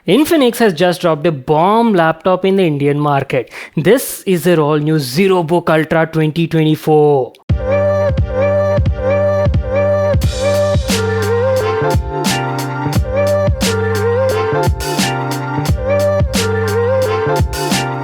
Infinix has just dropped a bomb laptop in the Indian market. This is their all new ZeroBook Ultra 2024.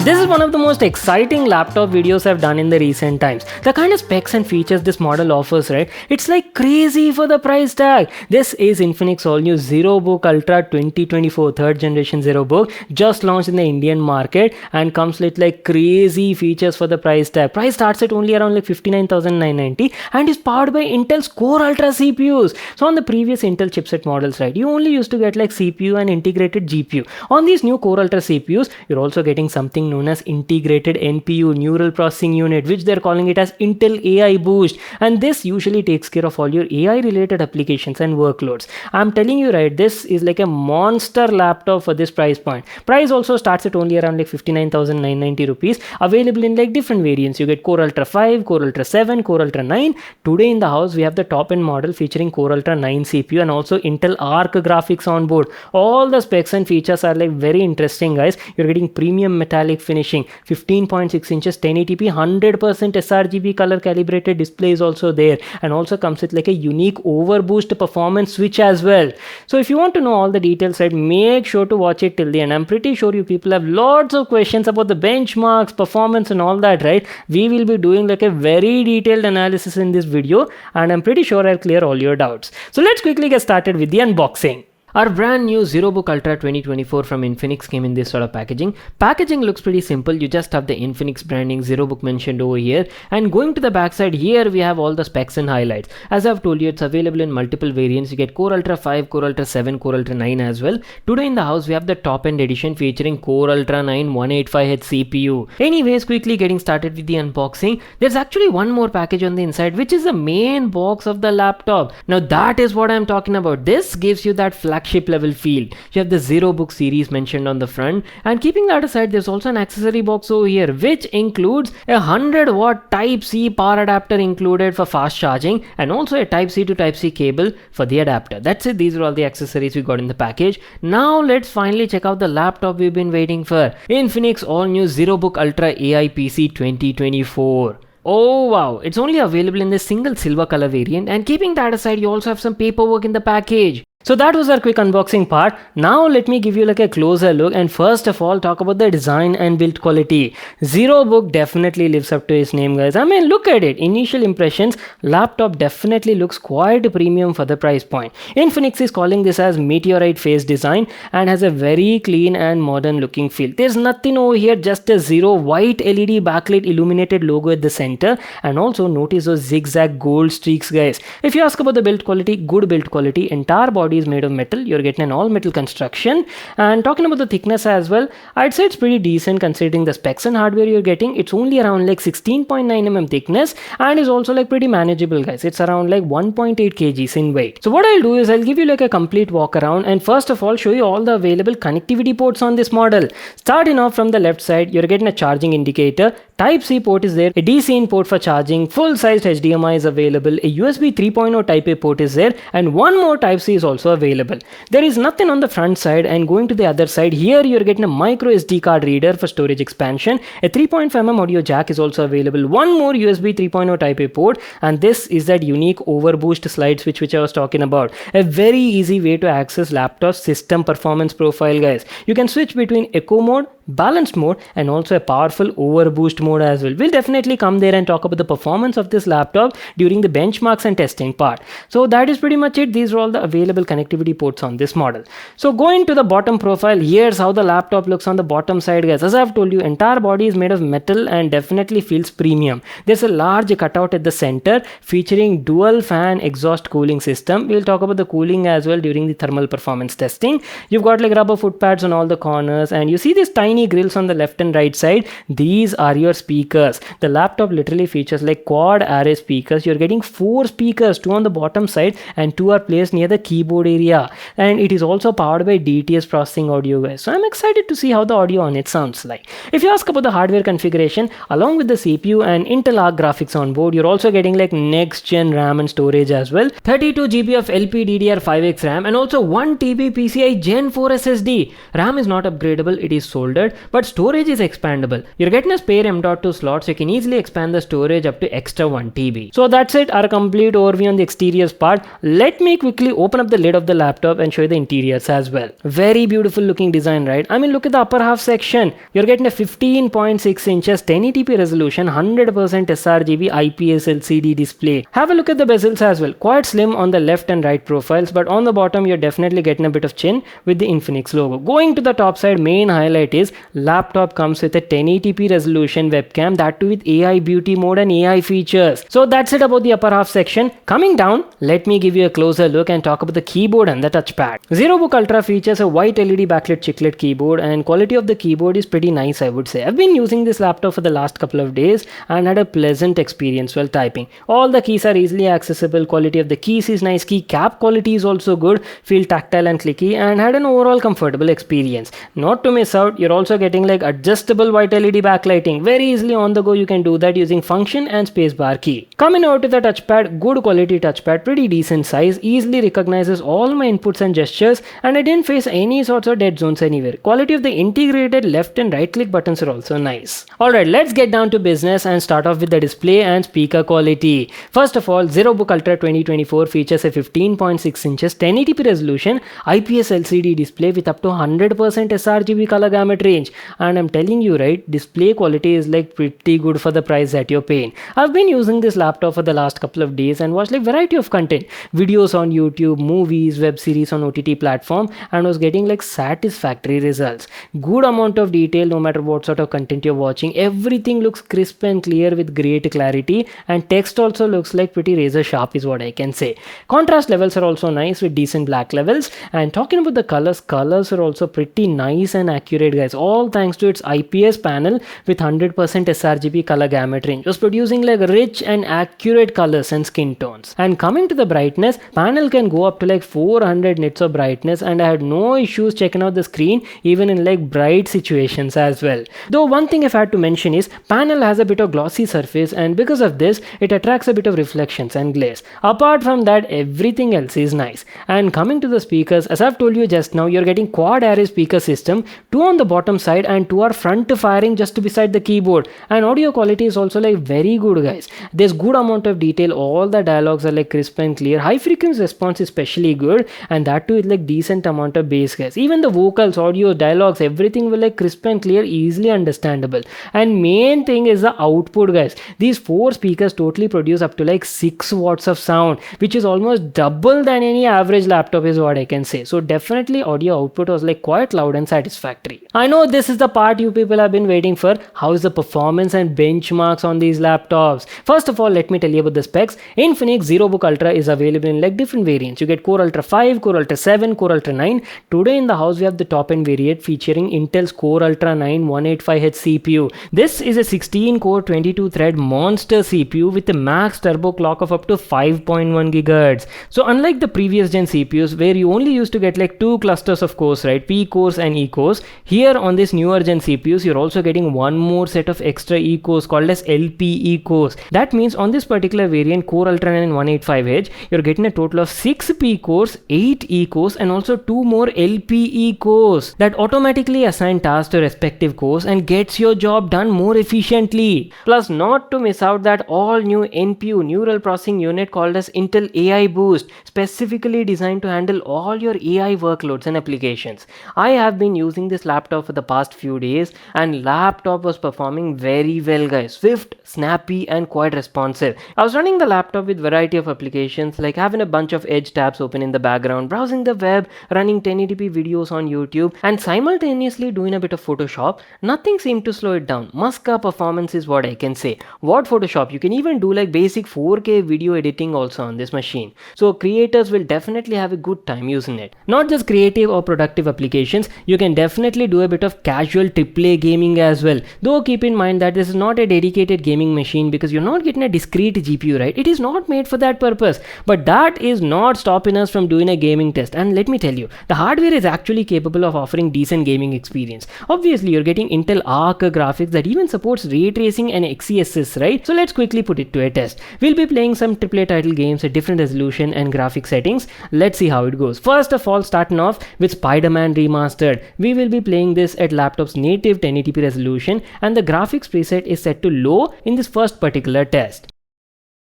This is one of the most exciting laptop videos I've done in the recent times. The kind of specs and features this model offers, right? It's like crazy for the price tag. This is Infinix all new ZeroBook Ultra 2024 third generation ZeroBook, just launched in the Indian market and comes with like crazy features for the price tag. Price starts at only around like 59,990 and is powered by Intel's Core Ultra CPUs. So on the previous Intel chipset models, right, you only used to get like CPU and integrated GPU. On these new Core Ultra CPUs, you're also getting something known as integrated NPU, neural processing unit, which they're calling it as Intel AI Boost, and this usually takes care of all your AI related applications and workloads. I'm telling you, right, this is like a monster laptop for this price point. Price also starts at only around like 59,990 rupees, available in like different variants. You get Core Ultra 5, Core Ultra 7, Core Ultra 9. Today in the house we have the top end model featuring Core Ultra 9 CPU and also Intel Arc graphics on board. All the specs and features are like very interesting, guys. You're getting premium metallic finishing, 15.6 inches 1080p 100% sRGB color calibrated display is also there, and also comes with like a unique overboost performance switch as well. So if you want to know all the details, right, make sure to watch it till the end. I'm pretty sure you people have lots of questions about the benchmarks, performance and all that, right? We will be doing like a very detailed analysis in this video, and I'm pretty sure I'll clear all your doubts. So let's quickly get started with the unboxing. Our brand new ZeroBook Ultra 2024 from Infinix came in this sort of packaging. Packaging looks pretty simple. You just have the Infinix branding, ZeroBook mentioned over here, and going to the backside here we have all the specs and highlights. As I've told you, it's available in multiple variants. You get Core Ultra 5, Core Ultra 7, Core Ultra 9 as well. Today in the house we have the top end edition featuring Core Ultra 9 185Hz CPU. Anyways, quickly getting started with the unboxing. There's actually one more package on the inside, which is the main box of the laptop. Now that is what I'm talking about. This gives you that flagship level feel. You have the ZeroBook series mentioned on the front, and keeping that aside, there's also an accessory box over here which includes a 100-watt Type-C power adapter included for fast charging, and also a Type-C to Type-C cable for the adapter. That's it. These are all the accessories we got in the package. Now let's finally check out the laptop we've been waiting for. Infinix all new ZeroBook Ultra AI PC 2024. Oh wow, it's only available in the single silver color variant, and keeping that aside, you also have some paperwork in the package. So that was our quick unboxing part. Now let me give you like a closer look, and first of all talk about the design and build quality. ZeroBook definitely lives up to its name, guys. I mean, look at it. Initial impressions, laptop definitely looks quite premium for the price point. Infinix is calling this as meteorite face design and has a very clean and modern looking feel. There's nothing over here, just a zero white LED backlit illuminated logo at the center, and also notice those zigzag gold streaks, guys. If you ask about the build quality, good build quality. Entire body is made of metal. You're getting an all metal construction, and talking about the thickness as well, I'd say it's pretty decent considering the specs and hardware you're getting. It's only around like 16.9 mm thickness and is also like pretty manageable, guys. It's around like 1.8 kgs in weight. So what I'll do is I'll give you like a complete walk around, and first of all show you all the available connectivity ports on this model. Starting off from the left side, you're getting a charging indicator. Type-C port is there, a DC in port for charging, full-sized HDMI is available, a USB 3.0 Type-A port is there, and one more Type-C is also available. There is nothing on the front side, and going to the other side, here you're getting a micro SD card reader for storage expansion. A 3.5mm audio jack is also available, one more USB 3.0 Type-A port, and this is that unique overboost slide switch which I was talking about. A very easy way to access laptop system performance profile, guys. You can switch between echo mode, balanced mode, and also a powerful overboost mode as well. We'll definitely come there and talk about the performance of this laptop during the benchmarks and testing part. So that is pretty much it. These are all the available connectivity ports on this model. So going to the bottom profile, here's how the laptop looks on the bottom side, guys. As I've told you, entire body is made of metal and definitely feels premium. There's a large cutout at the center featuring dual fan exhaust cooling system. We'll talk about the cooling as well during the thermal performance testing. You've got like rubber foot pads on all the corners, and you see this tiny mini grills on the left and right side. These are your speakers. The laptop literally features like quad array speakers. You're getting 4 speakers, 2 on the bottom side and 2 are placed near the keyboard area. And it is also powered by DTS processing audio, guys. So I'm excited to see how the audio on it sounds like. If you ask about the hardware configuration, along with the CPU and Intel Arc graphics on board, you're also getting like next gen RAM and storage as well. 32 GB of LPDDR5X RAM and also 1 TB PCI Gen 4 SSD. RAM is not upgradable, it is soldered, but storage is expandable. You're getting a spare M.2 slot, so you can easily expand the storage up to extra 1 TB. So that's it, our complete overview on the exteriors part. Let me quickly open up the lid of the laptop and show you the interiors as well. Very beautiful looking design, right? I mean, look at the upper half section. You're getting a 15.6 inches 1080p resolution, 100% sRGB IPS LCD display. Have a look at the bezels as well. Quite slim on the left and right profiles, but on the bottom you're definitely getting a bit of chin with the Infinix logo. Going to the top side, main highlight is laptop comes with a 1080p resolution webcam, that too with AI beauty mode and AI features. So that's it about the upper half section. Coming down, let me give you a closer look and talk about the keyboard and the touchpad. ZeroBook Ultra features a white LED backlit chiclet keyboard, and quality of the keyboard is pretty nice, I would say. I've been using this laptop for the last couple of days and had a pleasant experience while typing. All the keys are easily accessible, quality of the keys is nice, key cap quality is also good, feel tactile and clicky, and had an overall comfortable experience. Not to miss out, you're also getting like adjustable white LED backlighting. Very easily on the go you can do that using function and spacebar key. Coming over to the touchpad, good quality touchpad, pretty decent size, easily recognizes all my inputs and gestures, and I didn't face any sorts of dead zones anywhere. Quality of the integrated left and right click buttons are also nice. Alright, let's get down to business and start off with the display and speaker quality. First of all, ZeroBook Ultra 2024 features a 15.6 inches 1080p resolution IPS LCD display with up to 100% sRGB color gamut range, and I'm telling you, right, display quality is like pretty good for the price that you're paying. I've been using this laptop for the last couple of days and watched like variety of content, videos on YouTube, movies, web series on OTT platform, and was getting like satisfactory results. Good amount of detail no matter what sort of content you're watching. Everything looks crisp and clear with great clarity, and text also looks like pretty razor sharp is what I can say. Contrast levels are also nice with decent black levels, and talking about the colors are also pretty nice and accurate, guys, all thanks to its IPS panel with 100% sRGB color gamut range. It was producing like rich and accurate colors and skin tones. And coming to the brightness, panel can go up to like 400 nits of brightness, and I had no issues checking out the screen even in like bright situations as well. Though one thing I've had to mention is panel has a bit of glossy surface, and because of this it attracts a bit of reflections and glaze. Apart from that, everything else is nice. And coming to the speakers, as I've told you just now, you're getting quad array speaker system, 2 on the bottom side and 2 are front firing just beside the keyboard, and audio quality is also like very good, guys. There's good amount of detail, all the dialogues are like crisp and clear, high frequency response is especially good, and that too with like decent amount of bass, guys. Even the vocals, audio, dialogues, everything will like crisp and clear, easily understandable. And main thing is the output, guys. These 4 speakers totally produce up to like 6 watts of sound, which is almost double than any average laptop is what I can say. So definitely audio output was like quite loud and satisfactory. I know this is the part you people have been waiting for. How is the performance and benchmarks on these laptops? First of all, let me tell you about the specs. Infinix ZeroBook Ultra is available in like different variants. You get Core Ultra 5, Core Ultra 7, Core Ultra 9. Today in the house we have the top end variant featuring Intel's Core Ultra 9 185H CPU. This is a 16 core 22 thread monster CPU with a max turbo clock of up to 5.1 GHz. So unlike the previous gen CPUs where you only used to get like 2 clusters of cores, right, P cores and E cores, here on this newer gen CPUs you're also getting one more set of extra E cores called as LPE cores. That means on this particular variant Core Ultra 9 185H you're getting a total of 6 P cores, 8 E cores, and also 2 more LPE cores that automatically assign tasks to respective cores and gets your job done more efficiently. Plus, not to miss out that all new NPU neural processing unit called as Intel AI Boost, specifically designed to handle all your AI workloads and applications. I have been using this laptop for the past few days and laptop was performing very well, guys. Swift, snappy, and quite responsive. I was running the laptop with variety of applications like having a bunch of Edge tabs open in the background, browsing the web, running 1080p videos on YouTube, and simultaneously doing a bit of Photoshop. Nothing seemed to slow it down. Muska performance is what I can say. What Photoshop? You can even do like basic 4K video editing also on this machine. So creators will definitely have a good time using it. Not just creative or productive applications, you can definitely do a bit bit of casual AAA gaming as well. Though keep in mind that this is not a dedicated gaming machine because you're not getting a discrete GPU, right? It is not made for that purpose. But that is not stopping us from doing a gaming test. And let me tell you, the hardware is actually capable of offering decent gaming experience. Obviously, you're getting Intel Arc graphics that even supports ray tracing and XeSS, right? So let's quickly put it to a test. We'll be playing some AAA title games at different resolution and graphic settings. Let's see how it goes. First of all, starting off with Spider-Man Remastered. We will be playing this at laptop's native 1080p resolution, and the graphics preset is set to low in this first particular test.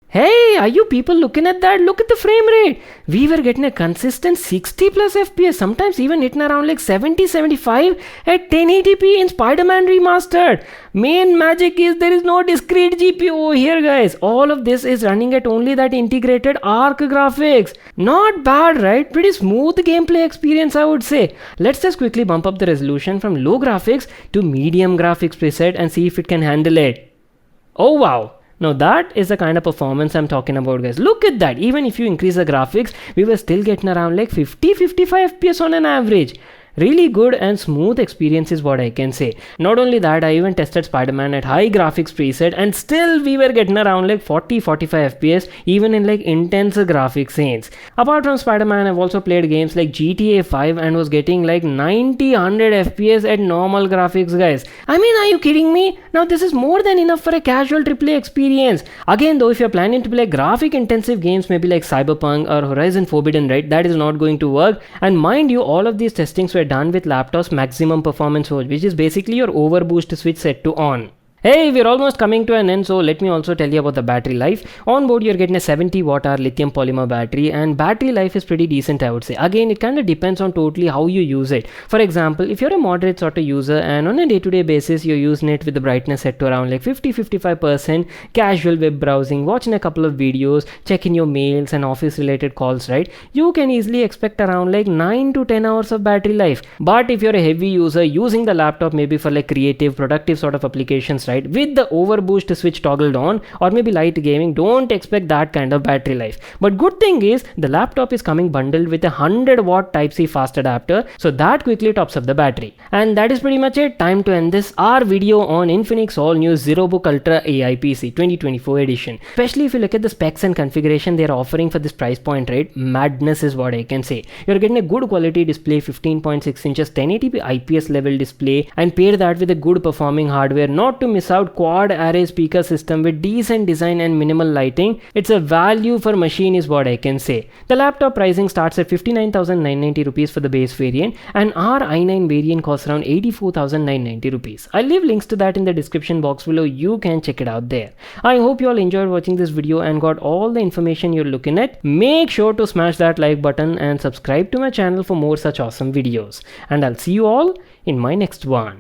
Hey, are you people looking at that? Look at the frame rate. We were getting a consistent 60 plus FPS, sometimes even hitting around like 70, 75 at 1080p in Spider-Man Remastered. Main magic is there is no discrete GPU over here, guys. All of this is running at only that integrated Arc graphics. Not bad, right? Pretty smooth gameplay experience, I would say. Let's just quickly bump up the resolution from low graphics to medium graphics preset and see if it can handle it. Oh wow. Now that is the kind of performance I'm talking about, guys. Look at that. Even if you increase the graphics, we were still getting around like 50-55 FPS on an average. Really good and smooth experience is what I can say. Not only that, I even tested Spider-Man at high graphics preset and still we were getting around like 40-45 FPS even in like intense graphics scenes. Apart from Spider-Man, I've also played games like GTA 5 and was getting like 90-100 FPS at normal graphics, guys. I mean, are you kidding me? Now this is more than enough for a casual AAA experience. Again though, if you're planning to play graphic intensive games maybe like Cyberpunk or Horizon Forbidden, right, that is not going to work. And mind you, all of these testings were done with laptop's maximum performance voltage, which is basically your overboost switch set to on. Hey, we're almost coming to an end, so let me also tell you about the battery life. On board, you're getting a 70 watt-hour lithium polymer battery, and battery life is pretty decent, I would say. Again, it kind of depends on totally how you use it. For example, if you're a moderate sort of user and on a day-to-day basis, you're using it with the brightness set to around like 50-55%, casual web browsing, watching a couple of videos, checking your mails and office-related calls, right? You can easily expect around like 9 to 10 hours of battery life. But if you're a heavy user using the laptop maybe for like creative, productive sort of applications, right, with the overboost switch toggled on or maybe light gaming, don't expect that kind of battery life. But good thing is the laptop is coming bundled with a 100 watt Type-C fast adapter, so that quickly tops up the battery. And that is pretty much it. Time to end this our video on Infinix all new ZeroBook Ultra AI PC 2024 edition. Especially if you look at the specs and configuration they are offering for this price point, right, madness is what I can say. You're getting a good quality display, 15.6 inches 1080p IPS level display, and pair that with a good performing hardware, not to miss out quad array speaker system with decent design and minimal lighting. It's a value for machine is what I can say. The laptop pricing starts at 59,990 rupees for the base variant, and our i9 variant costs around 84,990 rupees. I'll leave links to that in the description box below. You can check it out there. I hope you all enjoyed watching this video and got all the information you're looking at. Make sure to smash that like button and subscribe to my channel for more such awesome videos. And I'll see you all in my next one.